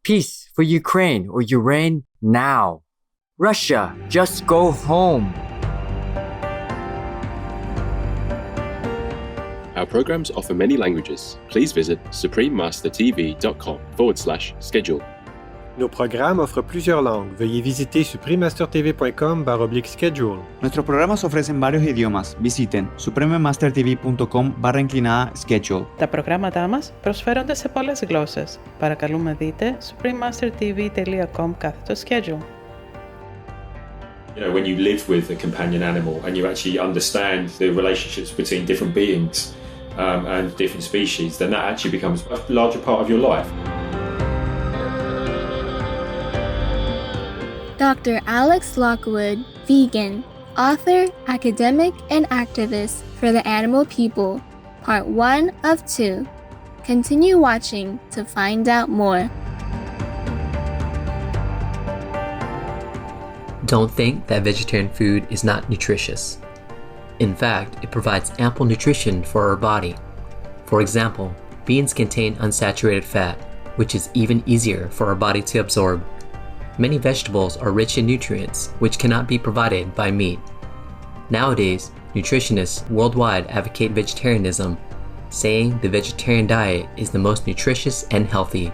Peace for Ukraine or Ukraine now. Russia, just go home. Our programs offer many languages. Please visit suprememastertv.com/schedule. Nos programas offrent plusieurs langues. Veuillez visiter suprememastertv.com/schedule. Nuestros programas ofrecen varios idiomas. Visiten suprememastertv.com/schedule. Τα προγράμματά μας προσφέρονται σε πολλές γλώσσες. Παρακαλούμε δείτε suprememastertv.com/schedule. You know, when you live with a companion animal and you actually understand the relationships between different beings and different species, then that actually becomes a larger part of your life. Dr. Alex Lockwood, vegan, author, academic, and activist for the animal people, part 1 of 2. Continue watching to find out more. Don't think that vegetarian food is not nutritious. In fact, it provides ample nutrition for our body. For example, beans contain unsaturated fat, which is even easier for our body to absorb. Many vegetables are rich in nutrients, which cannot be provided by meat. Nowadays, nutritionists worldwide advocate vegetarianism, saying the vegetarian diet is the most nutritious and healthy.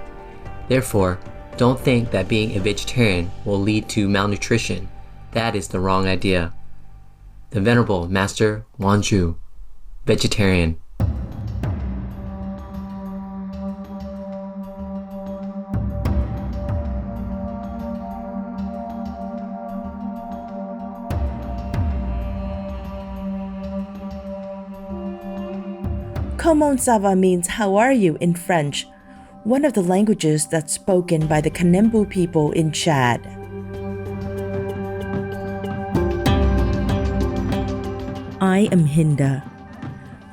Therefore, don't think that being a vegetarian will lead to malnutrition. That is the wrong idea. The Venerable Master Wanju, vegetarian. Comment ça va means how are you in French, one of the languages that's spoken by the Kanembu people in Chad. I am Hinda.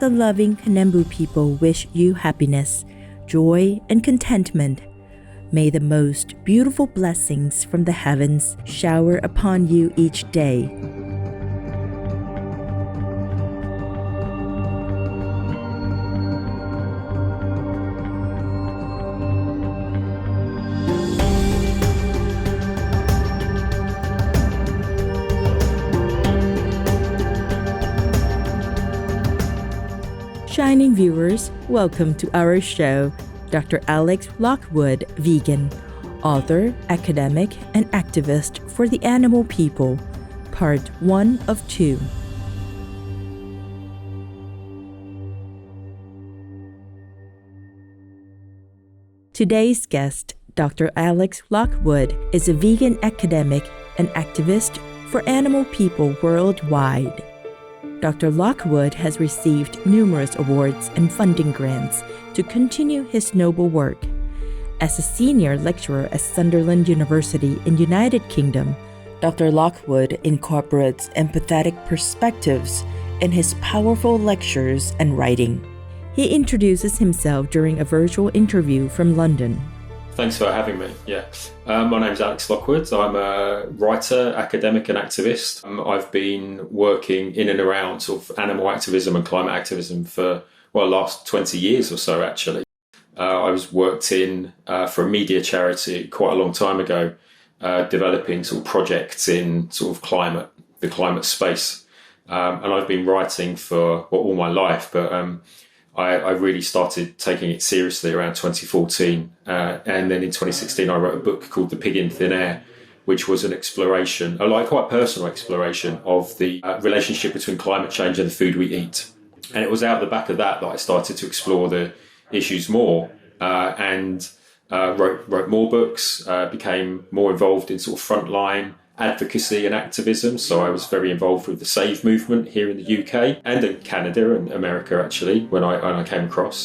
The loving Kanembu people wish you happiness, joy, and contentment. May the most beautiful blessings from the heavens shower upon you each day. Shining viewers, welcome to our show, Dr. Alex Lockwood, vegan, author, academic, and activist for the animal people, part 1 of 2. Today's guest, Dr. Alex Lockwood, is a vegan academic and activist for animal people worldwide. Dr. Lockwood has received numerous awards and funding grants to continue his noble work. As a senior lecturer at Sunderland University in United Kingdom, Dr. Lockwood incorporates empathetic perspectives in his powerful lectures and writing. He introduces himself during a virtual interview from London. Thanks for having me. My name's Alex Lockwood. I'm a writer, academic and activist. I've been working in and around sort of animal activism and climate activism for, the last 20 years or so, actually. I was worked in for a media charity quite a long time ago, developing sort of projects in sort of the climate space. And I've been writing for all my life, but I really started taking it seriously around 2014. And then in 2016, I wrote a book called The Pig in Thin Air, which was an exploration, quite personal exploration of the relationship between climate change and the food we eat. And it was out the back of that I started to explore the issues more and wrote more books, became more involved in sort of frontline advocacy and activism. So I was very involved with the Save movement here in the UK and in Canada and America, actually, when I came across.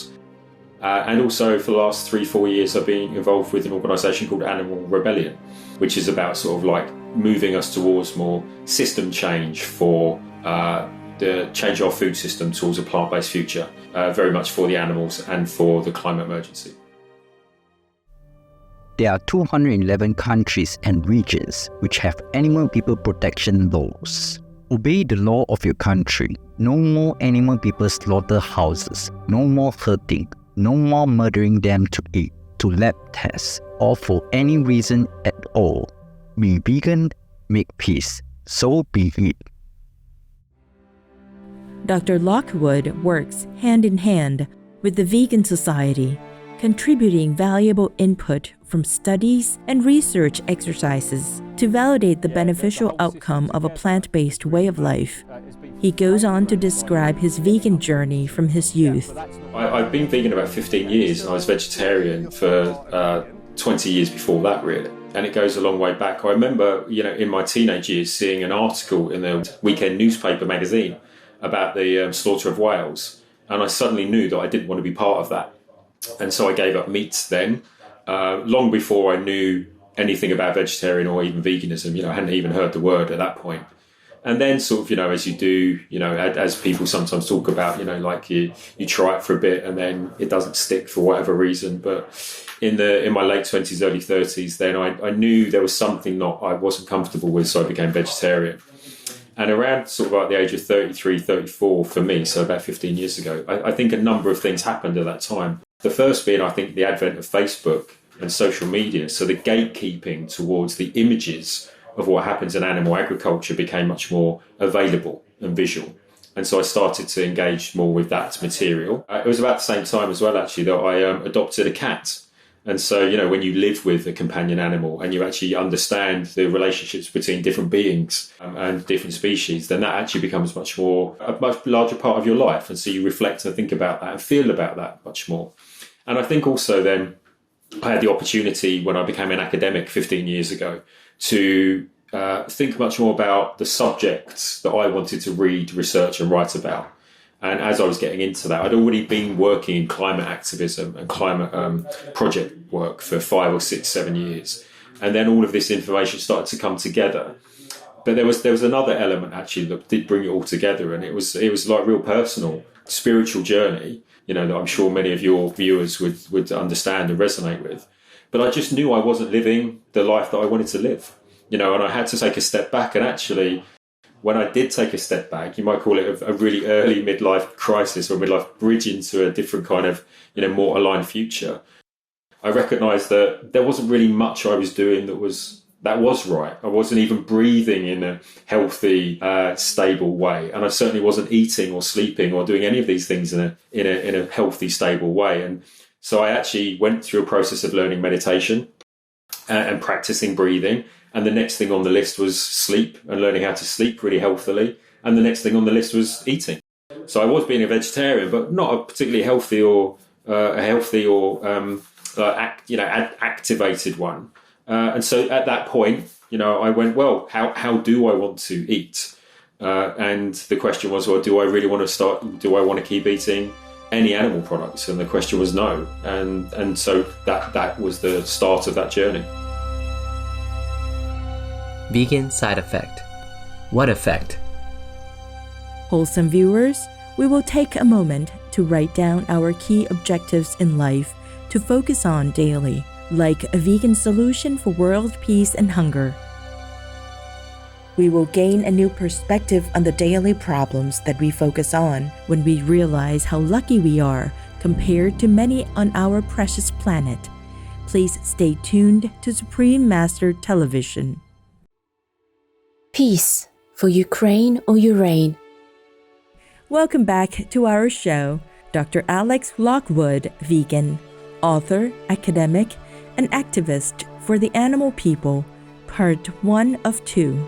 And also for the last 3-4 years, I've been involved with an organisation called Animal Rebellion, which is about sort of like moving us towards more system change for the change our food system towards a plant-based future, very much for the animals and for the climate emergency. There are 211 countries and regions which have animal people protection laws. Obey the law of your country. No more animal people slaughterhouses. No more hurting. No more murdering them to eat, to lab tests, or for any reason at all. Be vegan, make peace. So be it. Dr. Lockwood works hand in hand with the Vegan Society, contributing valuable input from studies and research exercises to validate the beneficial outcome of a plant-based way of life. He goes on to describe his vegan journey from his youth. I've been vegan about 15 years and I was vegetarian for 20 years before that, really. And it goes a long way back. I remember, in my teenage years seeing an article in the weekend newspaper magazine about the slaughter of whales. And I suddenly knew that I didn't want to be part of that. And so I gave up meat then, long before I knew anything about vegetarian or even veganism. I hadn't even heard the word at that point. And then sort of, as you do, as people sometimes talk about, like you try it for a bit and then it doesn't stick for whatever reason. But in my late 20s, early 30s, then I knew there was something I wasn't comfortable with, so I became vegetarian. And around sort of like the age of 33, 34 for me, so about 15 years ago, I think a number of things happened at that time. The first being, I think, the advent of Facebook and social media. So the gatekeeping towards the images of what happens in animal agriculture became much more available and visual. And so I started to engage more with that material. It was about the same time as well, actually, that I adopted a cat. And so, when you live with a companion animal and you actually understand the relationships between different beings and different species, then that actually becomes a much larger part of your life. And so you reflect and think about that and feel about that much more. And I think also then I had the opportunity when I became an academic 15 years ago to think much more about the subjects that I wanted to read, research and write about. And as I was getting into that, I'd already been working in climate activism and climate project work for 5 or 6, 7 years. And then all of this information started to come together. But there was another element actually that did bring it all together. And it was like real personal, spiritual journey, that I'm sure many of your viewers would understand and resonate with. But I just knew I wasn't living the life that I wanted to live, and I had to take a step back. And actually, when I did take a step back, you might call it a really early midlife crisis or midlife bridge into a different kind of, more aligned future, I recognised that there wasn't really much I was doing that was right. I wasn't even breathing in a healthy, stable way. And I certainly wasn't eating or sleeping or doing any of these things in a healthy, stable way. And so I actually went through a process of learning meditation and practicing breathing. And the next thing on the list was sleep and learning how to sleep really healthily. And the next thing on the list was eating. So I was being a vegetarian, but not a particularly healthy or activated one. And so at that point, I went, well, how do I want to eat? And the question was, well, do I really want to start? Do I want to keep eating any animal products? And the question was no. And so that was the start of that journey. Vegan side effect. What effect? Wholesome viewers, we will take a moment to write down our key objectives in life to focus on daily, like a vegan solution for world peace and hunger. We will gain a new perspective on the daily problems that we focus on when we realize how lucky we are compared to many on our precious planet. Please stay tuned to Supreme Master Television. Peace for Ukraine or Urain. Welcome back to our show. Dr. Alex Lockwood, vegan, author, academic, and activist for the animal people, part 1 of 2.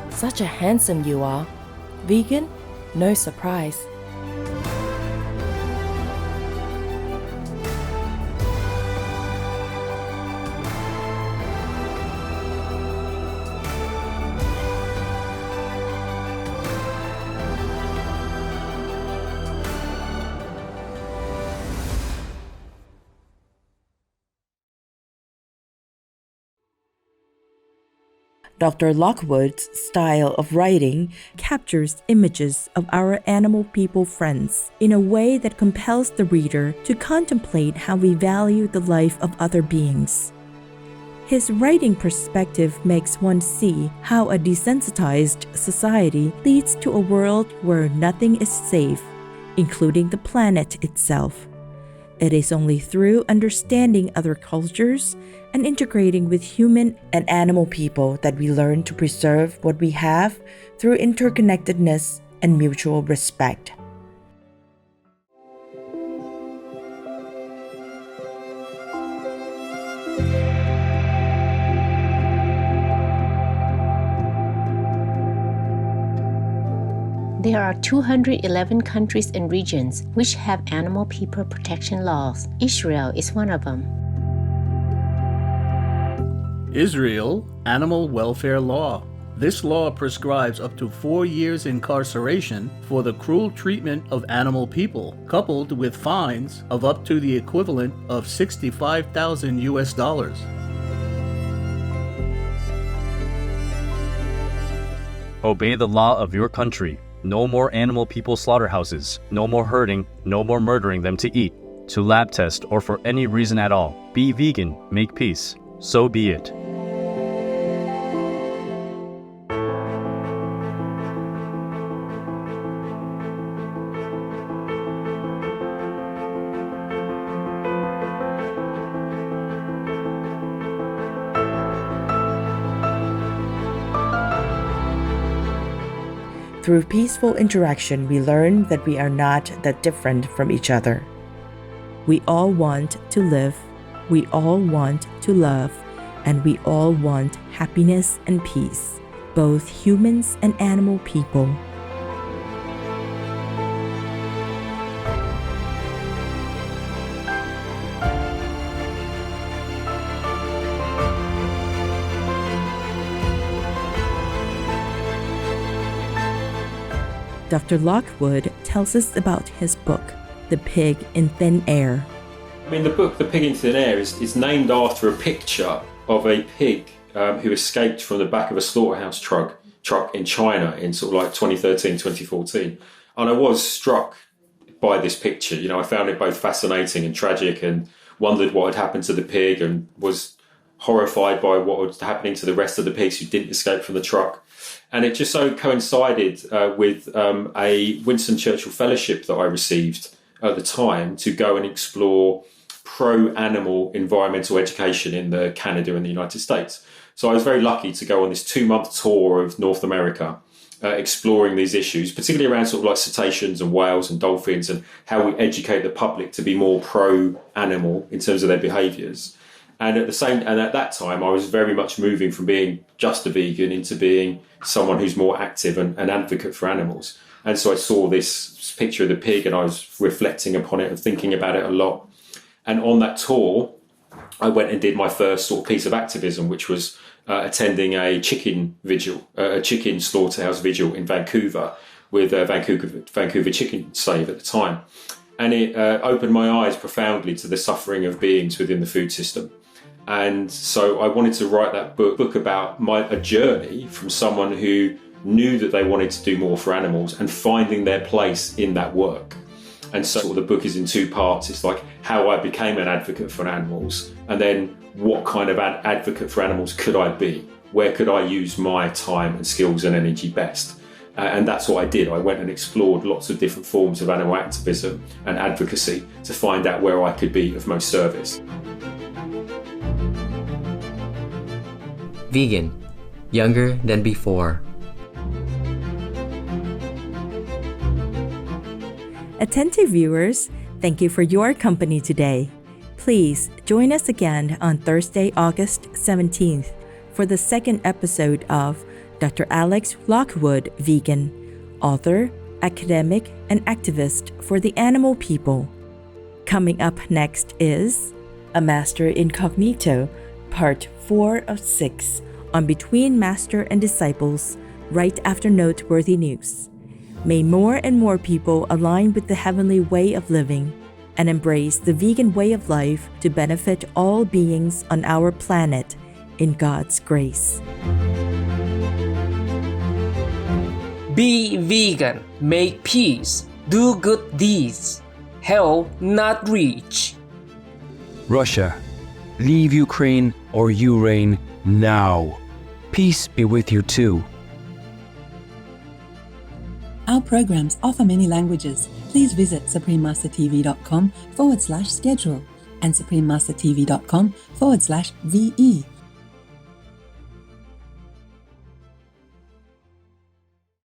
Such a handsome you are. Vegan? No surprise. Dr. Lockwood's style of writing captures images of our animal people friends in a way that compels the reader to contemplate how we value the life of other beings. His writing perspective makes one see how a desensitized society leads to a world where nothing is safe, including the planet itself. It is only through understanding other cultures and integrating with human and animal people that we learn to preserve what we have through interconnectedness and mutual respect. There are 211 countries and regions which have animal people protection laws. Israel is one of them. Israel Animal Welfare Law. This law prescribes up to 4 years incarceration for the cruel treatment of animal people, coupled with fines of up to the equivalent of $65,000. Obey the law of your country. No more animal people slaughterhouses. No more hurting. No more murdering them to eat, to lab test, or for any reason at all. Be vegan. Make peace. So be it. Through peaceful interaction, we learn that we are not that different from each other. We all want to live, we all want to love, and we all want happiness and peace, both humans and animal people. Dr. Lockwood tells us about his book, The Pig in Thin Air. I mean, the book, The Pig in Thin Air, is named after a picture of a pig who escaped from the back of a slaughterhouse truck in China in sort of like 2013, 2014. And I was struck by this picture. You know, I found it both fascinating and tragic, and wondered what had happened to the pig, and was horrified by what was happening to the rest of the pigs who didn't escape from the truck. And it just so coincided with a Winston Churchill Fellowship that I received at the time to go and explore pro-animal environmental education in Canada and the United States. So I was very lucky to go on this 2-month tour of North America, exploring these issues, particularly around sort of like cetaceans and whales and dolphins, and how we educate the public to be more pro-animal in terms of their behaviours. And at that time, I was very much moving from being just a vegan into being someone who's more active and an advocate for animals. And so I saw this picture of the pig, and I was reflecting upon it and thinking about it a lot. And on that tour, I went and did my first sort of piece of activism, which was attending a chicken vigil, a chicken slaughterhouse vigil in Vancouver with Vancouver Chicken Save at the time. And it opened my eyes profoundly to the suffering of beings within the food system. And so I wanted to write that book about a journey from someone who knew that they wanted to do more for animals and finding their place in that work. And so the book is in 2 parts. It's like how I became an advocate for animals, and then what kind of an advocate for animals could I be? Where could I use my time and skills and energy best? And that's what I did. I went and explored lots of different forms of animal activism and advocacy to find out where I could be of most service. Vegan, younger than before. Attentive viewers, thank you for your company today. Please join us again on Thursday, August 17th for the second episode of Dr. Alex Lockwood, vegan, author, academic, and activist for the animal people. Coming up next is A Master Incognito, Part 4 of 6, on Between Master and Disciples, right after Noteworthy News. May more and more people align with the heavenly way of living and embrace the vegan way of life to benefit all beings on our planet in God's grace. Be vegan, make peace, do good deeds. Hell not reach. Russia, leave Ukraine or you reign now. Peace be with you too. Our programs offer many languages. Please visit suprememastertv.com/schedule and suprememastertv.com/VE